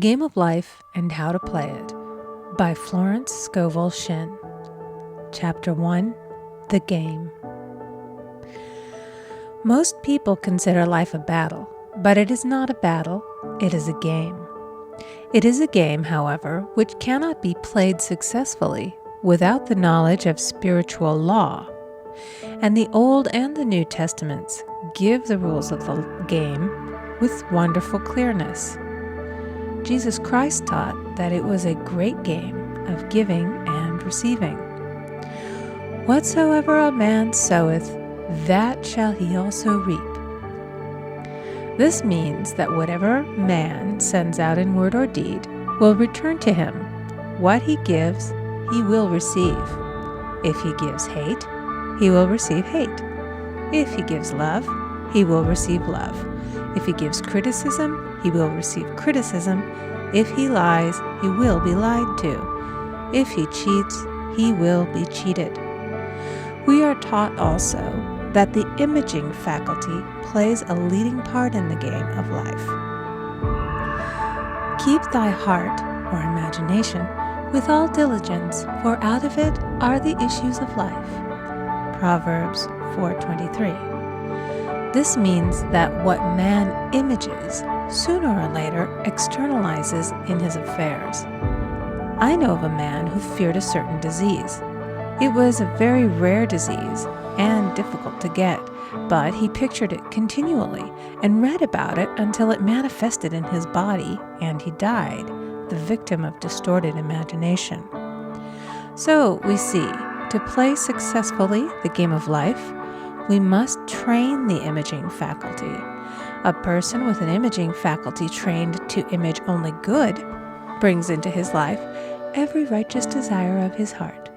Game of Life and How to Play It by Florence Scovel Shinn. Chapter 1, The Game. Most people consider life a battle, but it is not a battle, it is a game. It is a game, however, which cannot be played successfully without the knowledge of spiritual law. And the Old and the New Testaments give the rules of the game with wonderful clearness. Jesus Christ taught that it was a great game of giving and receiving. Whatsoever a man soweth, that shall he also reap. This means that whatever man sends out in word or deed will return to him. What he gives, he will receive. If he gives hate, he will receive hate. If he gives love, he will receive love. If he gives criticism, he will receive criticism. If he lies, he will be lied to. If he cheats, he will be cheated. We are taught also that the imaging faculty plays a leading part in the game of life. Keep thy heart, or imagination, with all diligence, for out of it are the issues of life. Proverbs 4:23. This means that what man images sooner or later externalizes in his affairs. I know of a man who feared a certain disease. It was a very rare disease and difficult to get, but he pictured it continually and read about it until it manifested in his body and he died, the victim of distorted imagination. So we see, to play successfully the game of life, we must train the imaging faculty. A person with an imaging faculty trained to image only good brings into his life every righteous desire of his heart.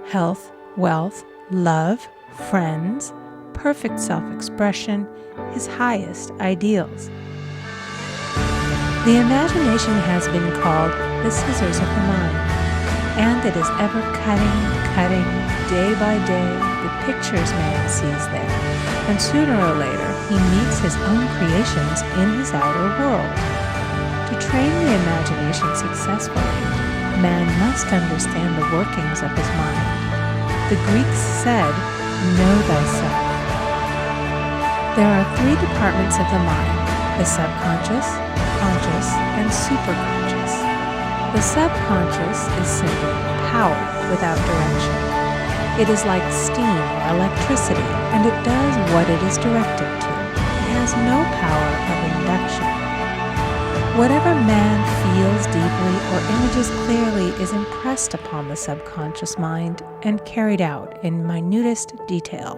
Health, wealth, love, friends, perfect self-expression, his highest ideals. The imagination has been called the scissors of the mind, and it is ever cutting, day by day, the pictures man sees there, and sooner or later he meets his own creations in his outer world. To train the imagination successfully, man must understand the workings of his mind. The Greeks said, "Know thyself." There are three departments of the mind: the subconscious, conscious, and superconscious. The subconscious is simply power without direction. It is like steam or electricity, and it does what it is directed to. It has no power of induction. Whatever man feels deeply or images clearly is impressed upon the subconscious mind and carried out in minutest detail.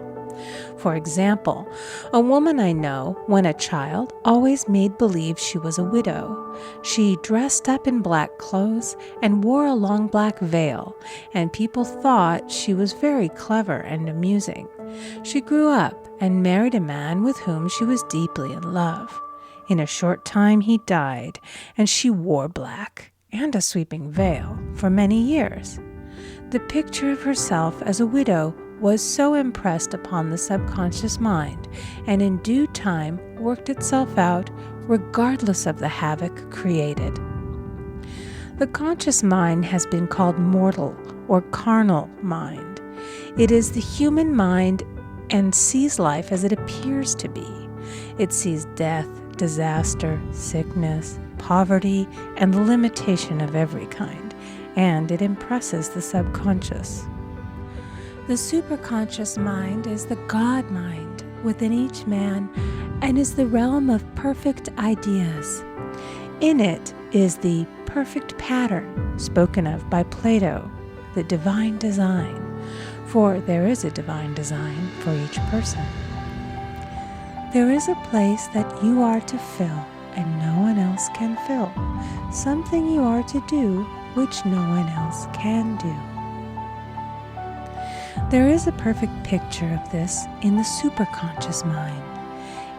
For example, a woman I know, when a child, always made believe she was a widow. She dressed up in black clothes and wore a long black veil, and people thought she was very clever and amusing. She grew up and married a man with whom she was deeply in love. In a short time he died, and she wore black and a sweeping veil for many years. The picture of herself as a widow was so impressed upon the subconscious mind, and in due time worked itself out regardless of the havoc created. The conscious mind has been called mortal or carnal mind. It is the human mind and sees life as it appears to be. It sees death, disaster, sickness, poverty, and the limitation of every kind, and it impresses the subconscious. The superconscious mind is the God mind within each man and is the realm of perfect ideas. In it is the perfect pattern spoken of by Plato, the divine design, for there is a divine design for each person. There is a place that you are to fill and no one else can fill, something you are to do which no one else can do. There is a perfect picture of this in the superconscious mind.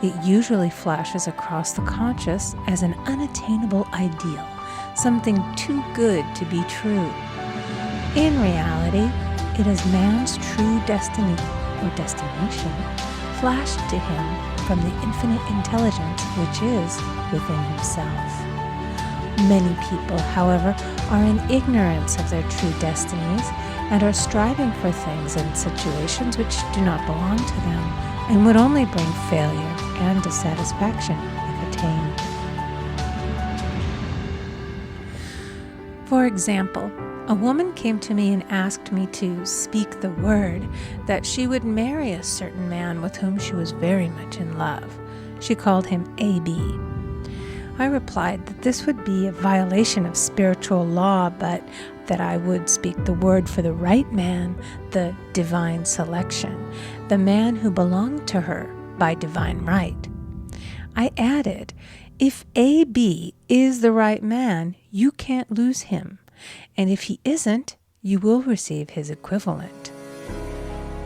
It usually flashes across the conscious as an unattainable ideal, something too good to be true. In reality, it is man's true destiny or destination flashed to him from the infinite intelligence which is within himself. Many people, however, are in ignorance of their true destinies and are striving for things and situations which do not belong to them and would only bring failure and dissatisfaction if attained. For example, a woman came to me and asked me to speak the word that she would marry a certain man with whom she was very much in love. She called him A.B. I replied that this would be a violation of spiritual law, but that I would speak the word for the right man, the divine selection, the man who belonged to her by divine right. I added, if A.B. is the right man, you can't lose him. And if he isn't, you will receive his equivalent.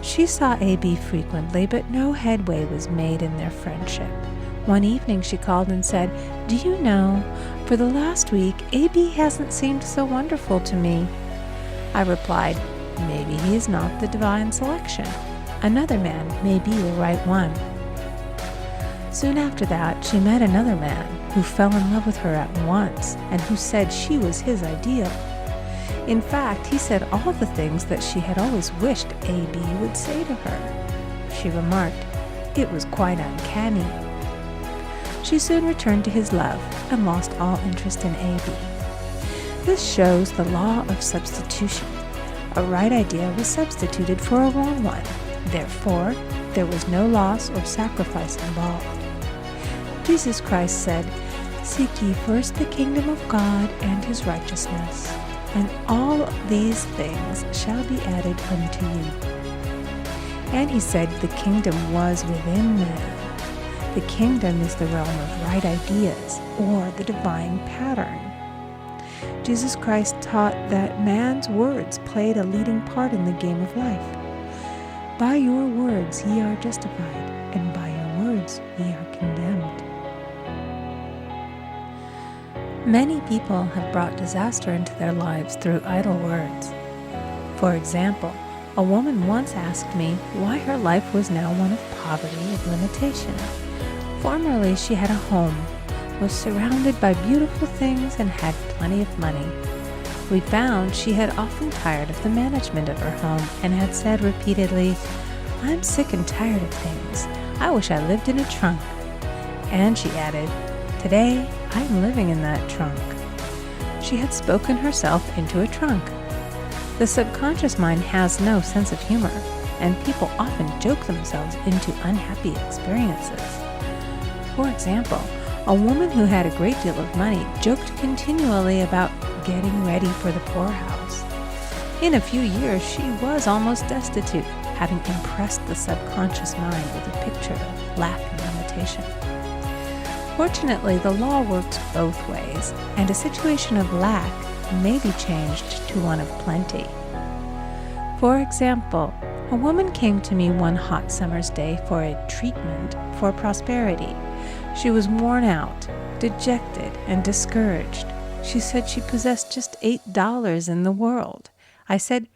She saw A.B. frequently, but no headway was made in their friendship. One evening she called and said, "Do you know, for the last week, A.B. hasn't seemed so wonderful to me." I replied, "Maybe he is not the divine selection. Another man may be the right one." Soon after that, she met another man who fell in love with her at once and who said she was his ideal. In fact, he said all the things that she had always wished A.B. would say to her. She remarked, it was quite uncanny. She soon returned to his love and lost all interest in A.B. This shows the law of substitution. A right idea was substituted for a wrong one. Therefore, there was no loss or sacrifice involved. Jesus Christ said, "Seek ye first the kingdom of God and his righteousness, and all these things shall be added unto you." And he said the kingdom was within man. The kingdom is the realm of right ideas, or the divine pattern. Jesus Christ taught that man's words played a leading part in the game of life. By your words ye are justified, and by your words ye are condemned. Many people have brought disaster into their lives through idle words. For example, a woman once asked me why her life was now one of poverty and limitation. Formerly she had a home, was surrounded by beautiful things, and had plenty of money. We found she had often tired of the management of her home and had said repeatedly, "I'm sick and tired of things. I wish I lived in a trunk." And she added, "Today, I'm living in that trunk." She had spoken herself into a trunk. The subconscious mind has no sense of humor, and people often joke themselves into unhappy experiences. For example, a woman who had a great deal of money joked continually about getting ready for the poorhouse. In a few years, she was almost destitute, having impressed the subconscious mind with a picture of lack and limitation. Fortunately, the law works both ways, and a situation of lack may be changed to one of plenty. For example, a woman came to me one hot summer's day for a treatment for prosperity. She was worn out, dejected, and discouraged. She said she possessed just $8 in the world. I said,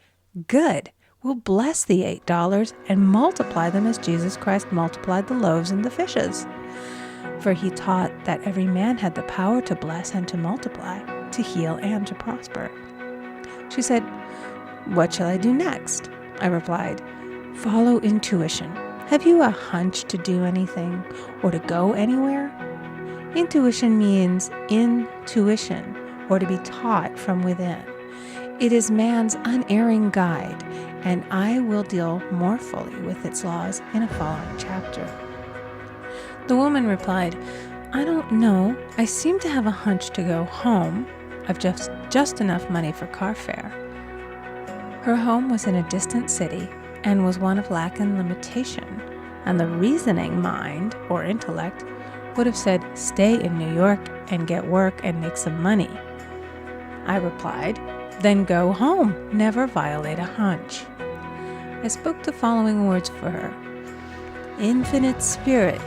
"Good, we'll bless the $8 and multiply them as Jesus Christ multiplied the loaves and the fishes." For he taught that every man had the power to bless and to multiply, to heal and to prosper. She said, "What shall I do next?" I replied, "Follow intuition. Have you a hunch to do anything or to go anywhere?" Intuition means intuition, or to be taught from within. It is man's unerring guide, and I will deal more fully with its laws in a following chapter. The woman replied, "I don't know. I seem to have a hunch to go home. I've just enough money for car fare." Her home was in a distant city and was one of lack and limitation, and the reasoning mind, or intellect, would have said, "Stay in New York and get work and make some money." I replied, "Then go home. Never violate a hunch." I spoke the following words for her. "Infinite Spirit,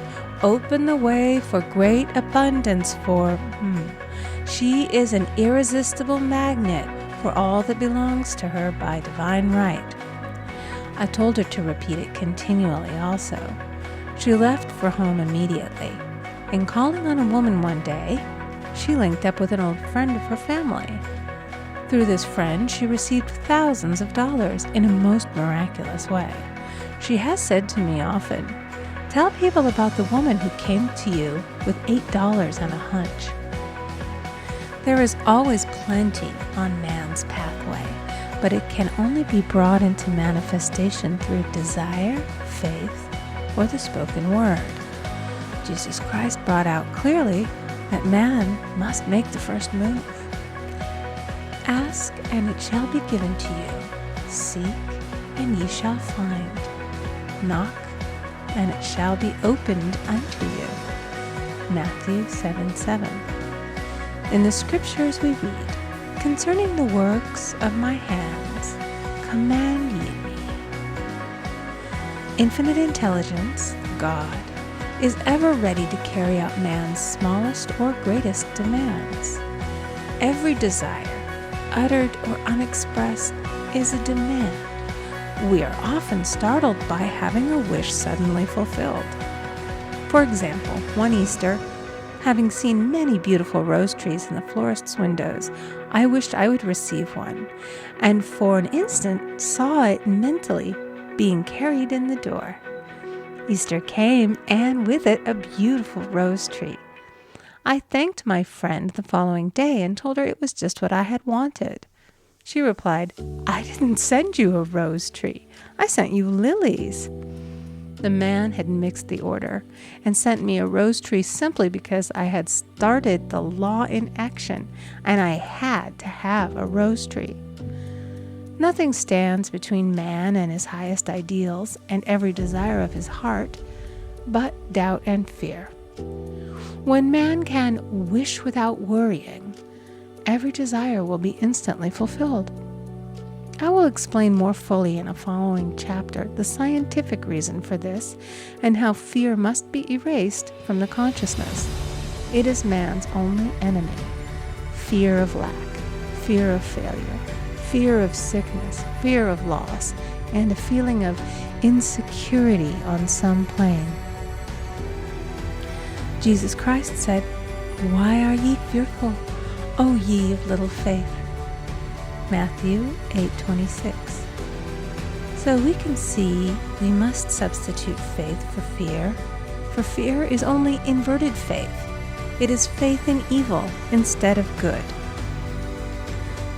open the way for great abundance for She is an irresistible magnet for all that belongs to her by divine right." I told her to repeat it continually also. She left for home immediately. In calling on a woman one day, she linked up with an old friend of her family. Through this friend, she received thousands of dollars in a most miraculous way. She has said to me often, "Tell people about the woman who came to you with $8 and a hunch." There is always plenty on man's pathway, but it can only be brought into manifestation through desire, faith, or the spoken word. Jesus Christ brought out clearly that man must make the first move. Ask, and it shall be given to you. Seek, and ye shall find. Knock, and it shall be opened unto you. Matthew 7:7. In the scriptures we read, "Concerning the works of my hands, command ye me." Infinite intelligence, God, is ever ready to carry out man's smallest or greatest demands. Every desire, uttered or unexpressed, is a demand. We are often startled by having a wish suddenly fulfilled. For example, one Easter, having seen many beautiful rose trees in the florist's windows, I wished I would receive one, and for an instant saw it mentally being carried in the door. Easter came, and with it a beautiful rose tree. I thanked my friend the following day and told her it was just what I had wanted. She replied, "I didn't send you a rose tree. I sent you lilies." The man had mixed the order and sent me a rose tree simply because I had started the law in action and I had to have a rose tree. Nothing stands between man and his highest ideals and every desire of his heart but doubt and fear. When man can wish without worrying, every desire will be instantly fulfilled. I will explain more fully in a following chapter the scientific reason for this and how fear must be erased from the consciousness. It is man's only enemy. Fear of lack, fear of failure, fear of sickness, fear of loss, and a feeling of insecurity on some plane. Jesus Christ said, "Why are ye fearful, O ye of little faith?" Matthew 8:26. So we can see we must substitute faith for fear is only inverted faith. It is faith in evil instead of good.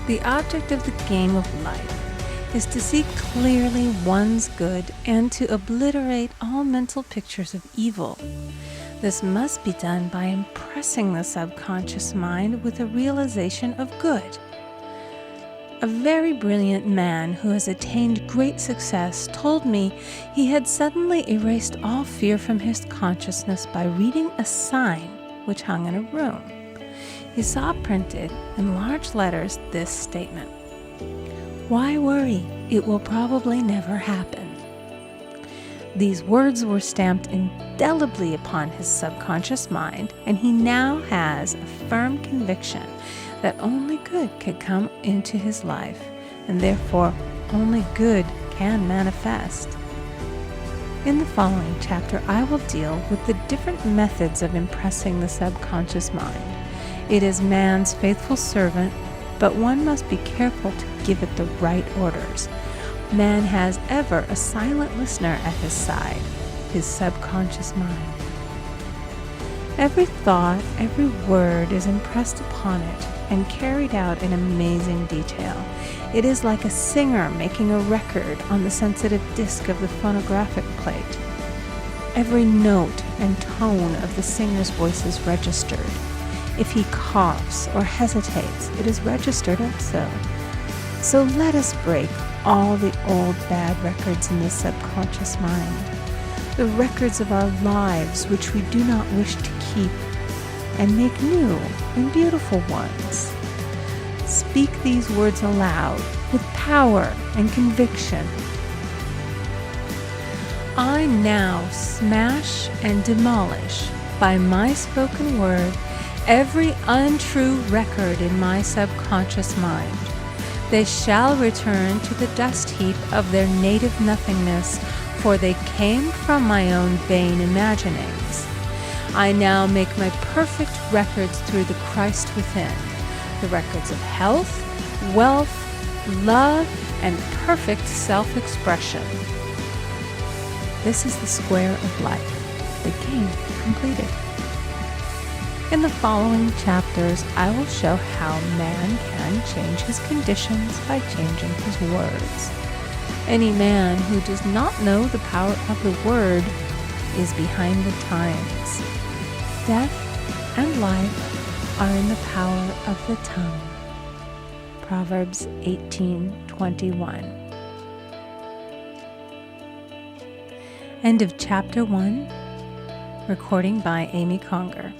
The object of the game of life is to see clearly one's good and to obliterate all mental pictures of evil. This must be done by impressing the subconscious mind with a realization of good. A very brilliant man who has attained great success told me he had suddenly erased all fear from his consciousness by reading a sign which hung in a room. He saw printed in large letters this statement: "Why worry? It will probably never happen." These words were stamped indelibly upon his subconscious mind, and he now has a firm conviction that only good could come into his life, and therefore only good can manifest. In the following chapter, I will deal with the different methods of impressing the subconscious mind. It is man's faithful servant, but one must be careful to give it the right orders. Man has ever a silent listener at his side, his subconscious mind. Every thought, every word is impressed upon it and carried out in amazing detail. It is like a singer making a record on the sensitive disc of the phonographic plate. Every note and tone of the singer's voice is registered. If he coughs or hesitates, it is registered also. So let us break all the old bad records in the subconscious mind, the records of our lives which we do not wish to keep, and make new and beautiful ones. Speak these words aloud with power and conviction. I now smash and demolish by my spoken word every untrue record in my subconscious mind. They shall return to the dust heap of their native nothingness, for they came from my own vain imaginings. I now make my perfect records through the Christ within, the records of health, wealth, love, and perfect self-expression. This is the square of life, the game completed. In the following chapters, I will show how man can change his conditions by changing his words. Any man who does not know the power of the word is behind the times. Death and life are in the power of the tongue. Proverbs 18:21. End of Chapter 1. Recording by Amy Conger.